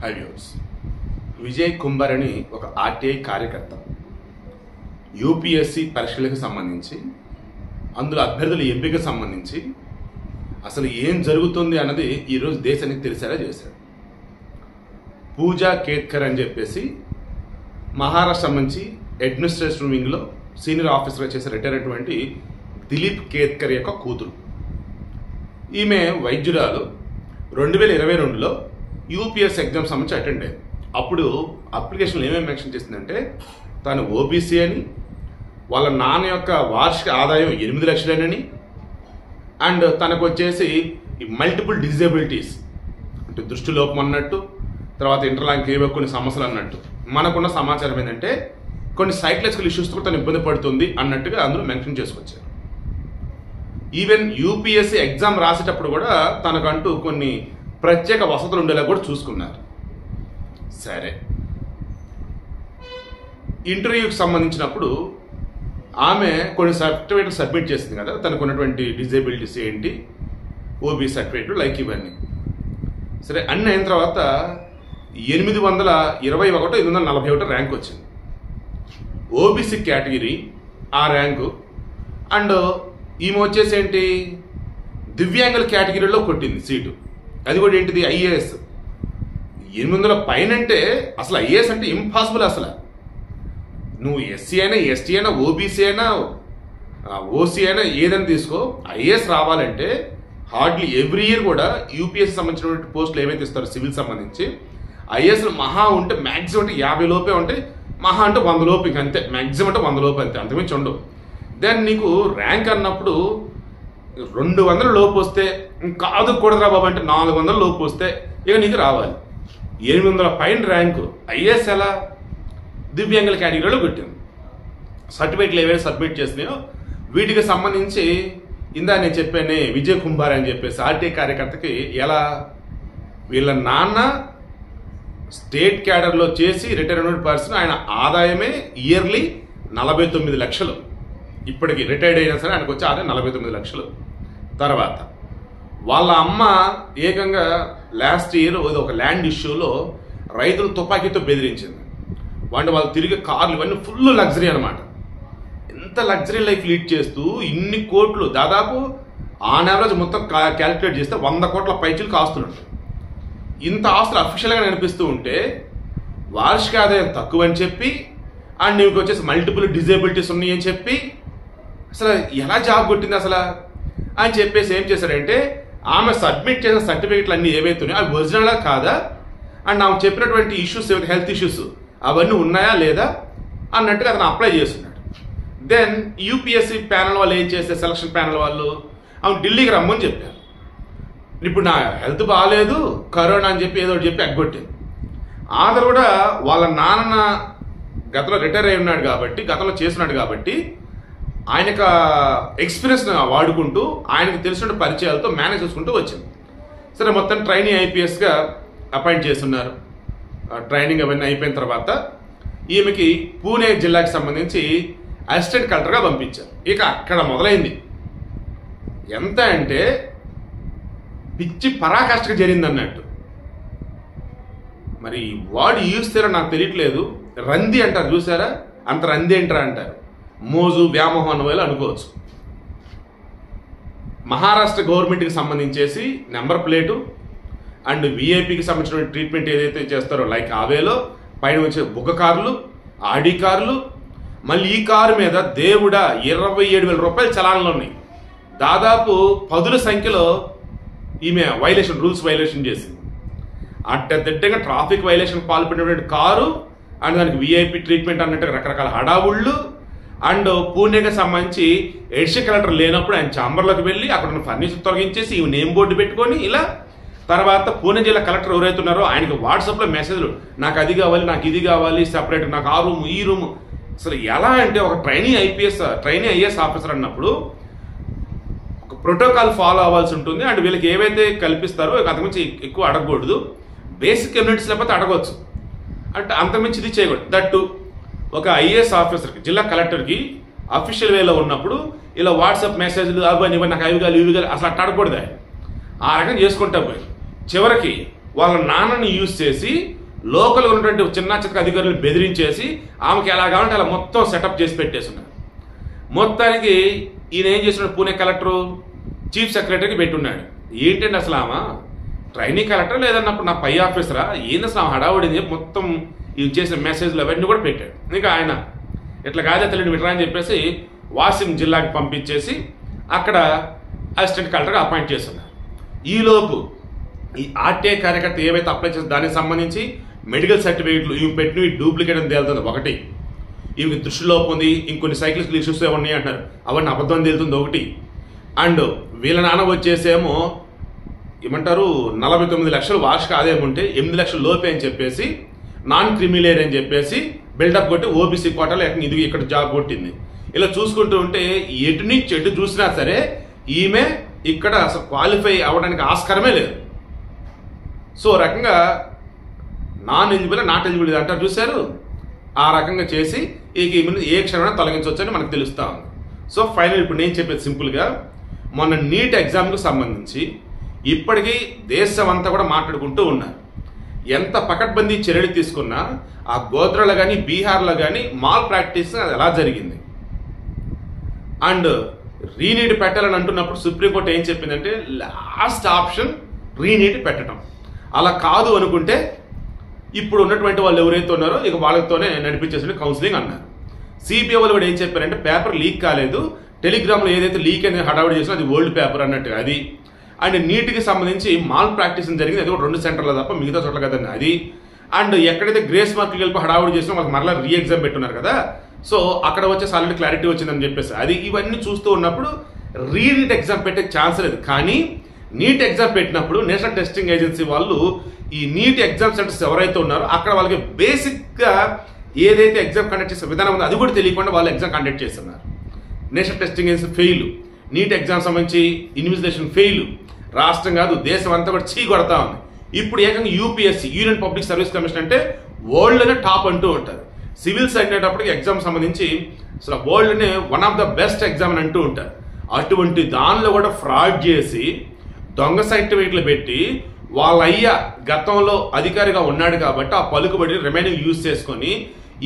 High viewers, Vijay కుంబర్ అని ఒక RTI కార్యకర్త యూపీఎస్సీ పరీక్షలకు సంబంధించి అందులో అభ్యర్థుల ఎంపికకు సంబంధించి అసలు ఏం జరుగుతుంది అన్నది ఈరోజు దేశానికి తెలిసేలా చేశాడు. పూజా కేత్కర్ అని చెప్పేసి మహారాష్ట్ర నుంచి అడ్మినిస్ట్రేషన్ వింగ్లో సీనియర్ ఆఫీసర్గా చేసి రిటైర్ అయినటువంటి దిలీప్ కేత్కర్ యొక్క కూతురు. ఈమె వైద్యురాలు. 2022లో యూపీఎస్సీ ఎగ్జామ్ సంబంధించి అటెండ్ అయ్యింది. అప్పుడు అప్లికేషన్లో ఏమేమి మెన్షన్ చేసిందంటే తను ఓబీసీ అని, వాళ్ళ నాన్న యొక్క వార్షిక ఆదాయం 8 లక్షలేనని, అండ్ తనకు వచ్చేసి ఈ మల్టిపుల్ డిజేబిలిటీస్ అంటే దృష్టి లోపం అన్నట్టు, తర్వాత ఇంటర్లాంగ్ ఏవో కొన్ని సమస్యలు అన్నట్టు. మనకున్న సమాచారం ఏంటంటే కొన్ని సైకలాజికల్ ఇష్యూస్తో తను ఇబ్బంది పడుతుంది అన్నట్టుగా అందులో మెన్షన్ చేసుకొచ్చారు. ఈవెన్ యూపీఎస్సీ ఎగ్జామ్ రాసేటప్పుడు కూడా తనకంటూ కొన్ని ప్రత్యేక వసతులు ఉండేలా కూడా చూసుకున్నారు. సరే, ఇంటర్వ్యూకి సంబంధించినప్పుడు ఆమె కొన్ని సర్టిఫికేట్లు సబ్మిట్ చేసింది కదా, తనకు ఉన్నటువంటి డిజేబిలిటీస్ ఏంటి, ఓబీ సర్టిఫికేట్లు లైక్ ఇవన్నీ. సరే, అన్నీ అయిన తర్వాత 821 841 ర్యాంక్ వచ్చింది. ఓబీసీ కేటగిరీ ఆ ర్యాంకు. అండ్ ఈమె వచ్చేసి ఏంటి, దివ్యాంగుల కేటగిరీలో కొట్టింది సీటు. అది కూడా ఏంటిది, ఐఏఎస్. 800 పైన అంటే అసలు ఐఏఎస్ అంటే ఇంపాసిబుల్. అసలు నువ్వు ఎస్సీ అయినా, ఎస్టీ అయినా, ఓబీసీ అయినా, ఓసీ అయినా ఏదైనా తీసుకో, ఐఏఎస్ రావాలంటే హార్డ్లీ ఎవ్రీ ఇయర్ కూడా యూపీఎస్సీ సంబంధించినటువంటి పోస్టులు ఏవైతే ఇస్తారో సివిల్ సంబంధించి ఐఏఎస్లు మహా ఉంటే మ్యాక్సిమం అంటే 50 లోపే ఉంటాయి, మహా అంటే 100 లోపు, ఇంక అంతే. మ్యాక్సిమం అంటే 100 లోపు అంతే, అంతమించి ఉండవు. దెన్ నీకు ర్యాంక్ అన్నప్పుడు 200 లోపు వస్తే కాదు కూడదురా బాబు అంటే 400 లోపు వస్తే ఇక నీకు రావాలి. 800 పైన ర్యాంకు ఐఏఎస్ ఎలా, దివ్యాంగుల కేటగిరీలో కొట్టింది. సర్టిఫికేట్లు ఏవైనా సబ్మిట్ చేసినాయో వీటికి సంబంధించి ఇందా నేను చెప్పానే విజయ్ కుంభార్ అని చెప్పేసి ఆర్టీఐ కార్యకర్తకి ఎలా, వీళ్ళ నాన్న స్టేట్ క్యాడర్లో చేసి రిటైర్ అయిన పర్సన్, ఆయన ఆదాయమే ఇయర్లీ 49 లక్షలు. ఇప్పటికి రిటైర్డ్ అయినా సరే ఆయనకు వచ్చే ఆదాయం 49 లక్షలు. తర్వాత వాళ్ళ అమ్మ ఏకంగా లాస్ట్ ఇయర్ ఒక ల్యాండ్ ఇష్యూలో రైతులు తుపాకీతో బెదిరించింది. వాళ్ళు తిరిగే కార్లు ఇవన్నీ ఫుల్ లగ్జరీ అనమాట. ఎంత లగ్జరీ లైఫ్ లీడ్ చేస్తూ ఇన్ని కోట్లు, దాదాపు ఆన్ యావరేజ్ మొత్తం క్యాలిక్యులేట్ చేస్తే 100 కోట్ల పైచీలకు ఆస్తులు ఉంటాయి. ఇంత ఆస్తులు అఫీషియల్గా కనిపిస్తూ ఉంటే వార్షిక ఆదాయం తక్కువ అని చెప్పి, అండ్ నీకు వచ్చేసి మల్టిపుల్ డిజేబిలిటీస్ ఉన్నాయి అని చెప్పి, అసలు ఎలా జాబ్ కొట్టింది అసలు అని చెప్పేసి ఏం చేశాడంటే ఆమె సబ్మిట్ చేసిన సర్టిఫికేట్లు అన్నీ ఏవైతే ఉన్నాయో అవి ఒరిజినలా కాదా, అండ్ ఆమె చెప్పినటువంటి ఇష్యూస్ ఏవైతే హెల్త్ ఇష్యూస్ అవన్నీ ఉన్నాయా లేదా అన్నట్టుగా అతను అప్లై చేస్తున్నాడు. దెన్ యూపీఎస్సీ ప్యానల్ వాళ్ళు ఏం చేస్తే, సెలక్షన్ ప్యానల్ వాళ్ళు ఆమె ఢిల్లీకి రమ్మని చెప్పారు. ఇప్పుడు నా హెల్త్ బాగాలేదు, కరోనా అని చెప్పి ఏదో చెప్పి ఎగ్గొట్టింది. ఆధార్ కూడా వాళ్ళ నాన్న గతంలో రిటైర్ అయి ఉన్నాడు కాబట్టి, గతంలో చేస్తున్నాడు కాబట్టి ఆయనకు ఎక్స్పీరియన్స్ వాడుకుంటూ ఆయనకు తెలిసిన పరిచయాలతో మేనేజ్ చేసుకుంటూ వచ్చింది. సరే, మొత్తం ట్రైనింగ్ ఐపీఎస్గా అపాయింట్ చేస్తున్నారు. ట్రైనింగ్ అవన్నీ అయిపోయిన తర్వాత ఈమెకి పూణే జిల్లాకి సంబంధించి అసిస్టెంట్ కలెక్టర్గా పంపించారు. ఇక అక్కడ మొదలైంది. ఎంత అంటే పిచ్చి పరాకాష్ఠగా జరిగింది అన్నట్టు. మరి వాడు యూస్తారో నాకు తెలియట్లేదు. రంది అంటారు చూసారా, అంత రంది ఏంటారా అంటారు. మోజు వ్యామోహం అన్న వేళ అనుకోవచ్చు. మహారాష్ట్ర గవర్నమెంట్కి సంబంధించేసి నెంబర్ ప్లేటు అండ్ విఐపికి సంబంధించిన ట్రీట్మెంట్ ఏదైతే చేస్తారో లైక్ ఆవేలో పైన వచ్చే బుగ్గ కార్లు, ఆడి కార్లు, మళ్ళీ ఈ కారు మీద దేవుడా 27,000 రూపాయలు చలాన్లు ఉన్నాయి. దాదాపు 10ల సంఖ్యలో ఈమె రూల్స్ వైలేషన్ చేసింది. అడ్డదిడ్డంగా ట్రాఫిక్ వైలేషన్ పాల్పడినటువంటి కారు అండ్ దానికి విఐపి ట్రీట్మెంట్ అన్నట్టు రకరకాల హడావుళ్ళు. అండ్ పూణేకి సంబంధించి ఎడిషనల్ కలెక్టర్ లేనప్పుడు ఆయన ఛాంబర్లోకి వెళ్ళి అక్కడ ఉన్న ఫర్నిచర్ తొలగించేసి ఈ నేమ్ బోర్డు పెట్టుకొని ఇలా. తర్వాత పూణే జిల్లా కలెక్టర్ ఎవరైతే ఉన్నారో ఆయనకి వాట్సాప్లో మెసేజ్లు, నాకు అది కావాలి, నాకు ఇది కావాలి, సెపరేట్, నాకు ఆ రూమ్ ఈ రూమ్. అసలు ఎలా అంటే ఒక ట్రైనింగ్ ఐఏఎస్ ఆఫీసర్ అన్నప్పుడు ఒక ప్రోటోకాల్ ఫాలో అవ్వాల్సి ఉంటుంది. అండ్ వీళ్ళకి ఏవైతే కల్పిస్తారో అంతకుమించి ఎక్కువ అడగకూడదు. బేసిక్ కమ్యూనిటీస్ లేకపోతే అడగవచ్చు, అంటే అంతకుమించి ఇది చేయకూడదు. దట్టు ఒక ఐఏఎస్ ఆఫీసర్కి, జిల్లా కలెక్టర్కి అఫీషియల్ వేలో ఉన్నప్పుడు ఇలా వాట్సాప్ మెసేజ్లు అవన్నీ నాకు అవి కాదు ఇవి కాదు అసలు అట్ట అడగకూడదు. ఆ రకంగా చేసుకుంటా పోయి చివరికి వాళ్ళ నాన్నని యూజ్ చేసి లోకల్ ఉన్నటువంటి చిన్న చిన్న అధికారులను బెదిరించేసి ఆమెకి ఎలా కావాలంటే అలా మొత్తం సెటప్ చేసి పెట్టేస్తున్నారు. మొత్తానికి ఈయన ఏం చేస్తున్నాడు, పూణే కలెక్టరు చీఫ్ సెక్రటరీకి పెట్టున్నాడు. ఏంటండి అసలు ఆమె ట్రైనింగ్ కలెక్టర్ లేదన్నప్పుడు నా పై ఆఫీసరా ఏంది అసలు హడావుడిని చెప్పి మొత్తం ఈయన చేసిన మెసేజ్లు అవన్నీ కూడా పెట్టాడు. ఇంకా ఆయన ఇట్లా కాదే తెలియదు విటరా అని చెప్పేసి వాసిం జిల్లాకి పంపించేసి అక్కడ అసిస్టెంట్ కలెక్టర్గా అపాయింట్ చేస్తున్నారు. ఈలోపు ఈ ఆర్టీఐ కార్యకర్త ఏవైతే అప్లై చేసి దానికి సంబంధించి మెడికల్ సర్టిఫికేట్లు ఇవి పెట్టినవి డూప్లికేట్ అని తేలుతుంది ఒకటి, ఇవి దృష్టిలోపు ఉంది, ఇంకొన్ని సైకిల్స్కి ఇష్యూస్ ఉన్నాయి అంటున్నారు అవన్నీ అబద్ధం తేలుతుంది ఒకటి. అండ్ వీళ్ళ నాన్న వచ్చేసేమో ఏమంటారు 49 లక్షలు వార్షిక ఆదాయం ఉంటే 8 లక్షల లోపే అని చెప్పేసి నాన్ క్రిమిలేర్ అని చెప్పేసి బిల్డప్ కొట్టి ఓబీసీ కోటాలో ఇది ఇక్కడ జాబ్ కొట్టింది. ఇలా చూసుకుంటూ ఉంటే ఎటు నుంచి ఎటు చూసినా సరే ఈమె ఇక్కడ అసలు క్వాలిఫై అవ్వడానికి ఆస్కారమే లేదు. సో రకంగా నాట్ ఎలిజిబుల్ అంటారు చూశారు, ఆ రకంగా చేసి ఏ క్షణమైనా తొలగించవచ్చు అని మనకు తెలుస్తూ ఉంది. సో ఫైనల్ ఇప్పుడు నేను చెప్పేది సింపుల్గా, మొన్న నీట్ ఎగ్జామ్కి సంబంధించి ఇప్పటికీ దేశం అంతా కూడా మాట్లాడుకుంటూ ఉన్నారు. ఎంత పకడ్బందీ చర్యలు తీసుకున్నా ఆ గోత్రాలో కానీ బీహార్లో కానీ మాల్ ప్రాక్టీస్ అది ఎలా జరిగింది. అండ్ రీనీట్ పెట్టాలని అంటున్నప్పుడు సుప్రీంకోర్టు ఏం చెప్పిందంటే లాస్ట్ ఆప్షన్ రీనీట్ పెట్టడం. అలా కాదు అనుకుంటే ఇప్పుడు ఉన్నటువంటి వాళ్ళు ఎవరైతే ఉన్నారో ఇక వాళ్ళతోనే నడిపించేసి కౌన్సిలింగ్ అన్నారు. సిబిఐ వాళ్ళు కూడా ఏం చెప్పారంటే పేపర్ లీక్ కాలేదు, టెలిగ్రామ్లో ఏదైతే లీక్ అనేది హడావుడి చేసినా అది ఓల్డ్ పేపర్ అన్నట్టుగా అది. అండ్ నీట్కి సంబంధించి మాల్ ప్రాక్టీస్ జరిగింది అది కూడా 2 సెంటర్లో తప్ప మిగతా చోట్ల కదండి అది. అండ్ ఎక్కడైతే గ్రేస్ మార్కులు కలిపి హడావుడి చేసినా వాళ్ళకి మరలా రీ ఎగ్జామ్ పెట్టున్నారు కదా, సో అక్కడ వచ్చే ఆల్రెడీ క్లారిటీ వచ్చిందని చెప్పేసి అది. ఇవన్నీ చూస్తూ ఉన్నప్పుడు రీనీట్ ఎగ్జామ్ పెట్టే ఛాన్స్ లేదు. కానీ నీట్ ఎగ్జామ్ పెట్టినప్పుడు నేషనల్ టెస్టింగ్ ఏజెన్సీ వాళ్ళు ఈ నీట్ ఎగ్జామ్ సెంటర్స్ ఎవరైతే ఉన్నారో అక్కడ వాళ్ళకి బేసిక్గా ఏదైతే ఎగ్జామ్ కండక్ట్ చేసే విధానం ఉందో అది కూడా తెలియకుండా వాళ్ళు ఎగ్జామ్ కండక్ట్ చేస్తున్నారు. National testing agency fail, NEET exam సంబంధించి ఇన్వెస్టిగేషన్ ఫెయిల్, రాష్ట్రం కాదు దేశం అంతా కూడా చీ కొడతా ఉంది. ఇప్పుడు ఏకంగా UPSC union public service commission అంటే వరల్డ్లోనే టాప్ అంటూ ఉంటారు. సివిల్స్ అనేటప్పటికి ఎగ్జామ్ సంబంధించి అసలు వరల్డ్నే one of the best exam అని అంటూ ఉంటారు. అటువంటి దానిలో కూడా ఫ్రాడ్ చేసి దొంగ సర్టిఫికేట్లు పెట్టి వాళ్ళ అయ్య గతంలో అధికారిగా ఉన్నాడు కాబట్టి ఆ పలుకుబడి రిమైనింగ్ యూజ్ చేసుకొని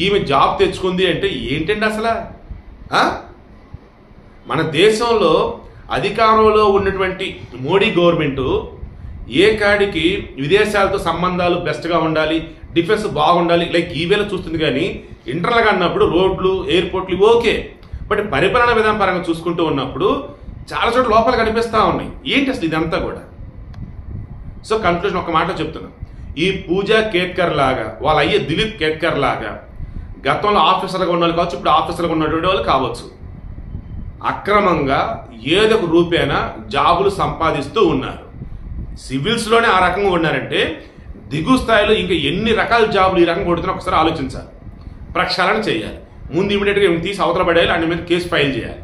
ఈమె జాబ్ తెచ్చుకుంది అంటే ఏంటండి అసలు? మన దేశంలో అధికారంలో ఉన్నటువంటి మోడీ గవర్నమెంట్ ఏ కాడికి విదేశాలతో సంబంధాలు బెస్ట్గా ఉండాలి, డిఫెన్స్ బాగుండాలి లైక్ ఈవేళ చూస్తుంది. కానీ ఇంటర్నల్గా అన్నప్పుడు రోడ్లు ఎయిర్పోర్ట్లు ఓకే, బట్ పరిపాలన విధానం పరంగా చూసుకుంటూ ఉన్నప్పుడు చాలా చోట్ల లోపాలు కనిపిస్తూ ఉన్నాయి. ఏంటి అసలు ఇదంతా కూడా? సో కన్క్లూజన్ ఒక మాట చెప్తున్నాం, ఈ పూజా కేత్కర్ లాగా వాళ్ళ అయ్యే దిలీప్ కేత్కర్ లాగా గతంలో ఆఫీసర్గా ఉన్న వాళ్ళు కావచ్చు, ఇప్పుడు ఆఫీసర్గా ఉన్నటువంటి వాళ్ళు కావచ్చు, అక్రమంగా ఏదో ఒక రూపేణ జాబులు సంపాదిస్తూ ఉన్నారు. సివిల్స్లోనే ఆ రకంగా ఉన్నారంటే దిగు స్థాయిలో ఇంకా ఎన్ని రకాల జాబులు ఈ రకంగా కొడుతున్నా ఒకసారి ఆలోచించాలి, ప్రక్షాళన చేయాలి. ముందు ఇమీడియట్గా తీసి అవతల పడేయాలి, అన్ని మీద కేసు ఫైల్ చేయాలి.